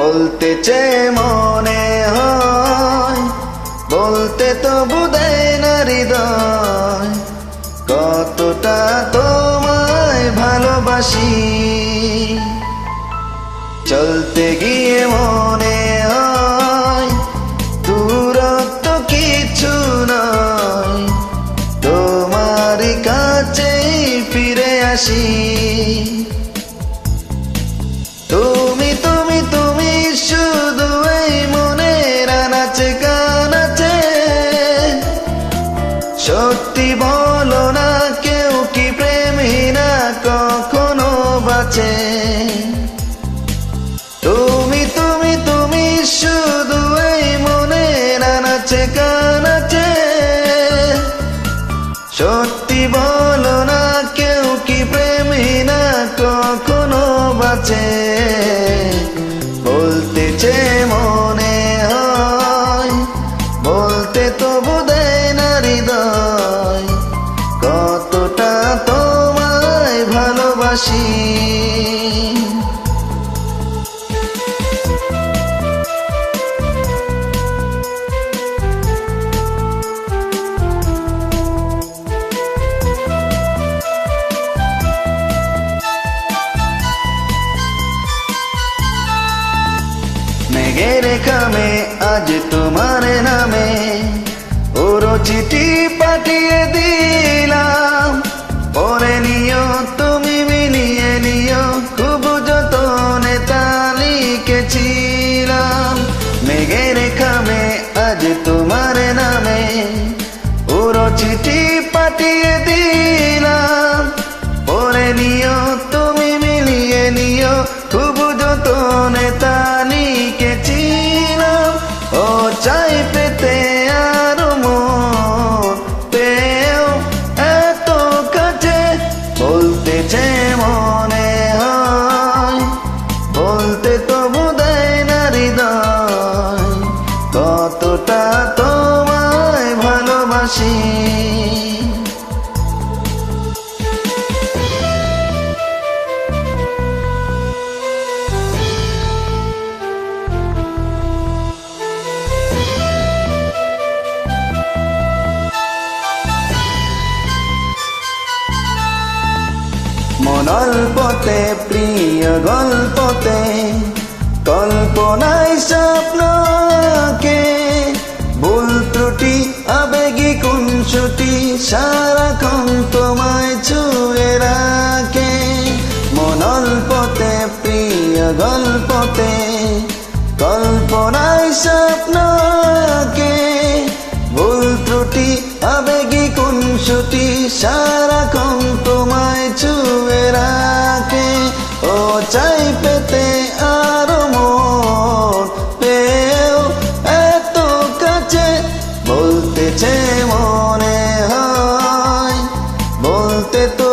বলতেছে মনে হয়, বলতে তো বুঝায় না হৃদয়, কতটা তোমায় ভালোবাসি। চলতে গিয়ে মনে হয় দূরত্ব কিছু নয়, তোমার কাছেই ফিরে আসি। তুমি তুমি তুমি শুধু এই মনের আনাচে কানাচে, সত্যি বলো না কেউ কি প্রেমহীনা কখনো বাঁচে। তুমি তুমি তুমি শুধু এই মনের আনাচে কানাচে, সত্যি বলো না কেউ কি প্রেমহীনা কখনো বাঁচে। বলতেছে মনে হয়, বলতে তো বোধহয় না হৃদয়, কতটা তোমায় ভালোবাসি। মেঘের খামে আজ তোমার নামে ওরো চিঠি পাঠিয়ে দিলাম, পরে নিও তুমি মিলিয়ে নিও, খুব যতনে তা লিখেছিলাম। মেঘের খামে আজ তোমার নামে ওরো চিঠি পাঠিয়ে দিলাম, পরে নিও তুমি মিলিয়ে নিও, খুব যতনে তা লিখেছিলাম। ও চাই পেতে আরো মন পেও এত কাছে, বলতেছে মনে হয়, বলতে তো বোধহয় না হৃদয়, কতটা তোমায় ভালোবাসি। গল্পতে প্রিয় গল্পতে, কল্পনায় স্বপ্নকে, ভুল ত্রুটি আবেগী কুঞ্চুটি সারাক্ষণ তোমায় ছুঁয়ে রাখে। মনল্পতে প্রিয় গল্পতে, কল্পনায় স্বপ্নকে, ভুল ত্রুটি আবেগী কুঞ্চুটি সারাক্ষণ তোমায় ছুঁয়ে রাখে। ও চাই পেতে আরো মন পেও এত কাছে, বলতেছে মনে হয়, বলতে তো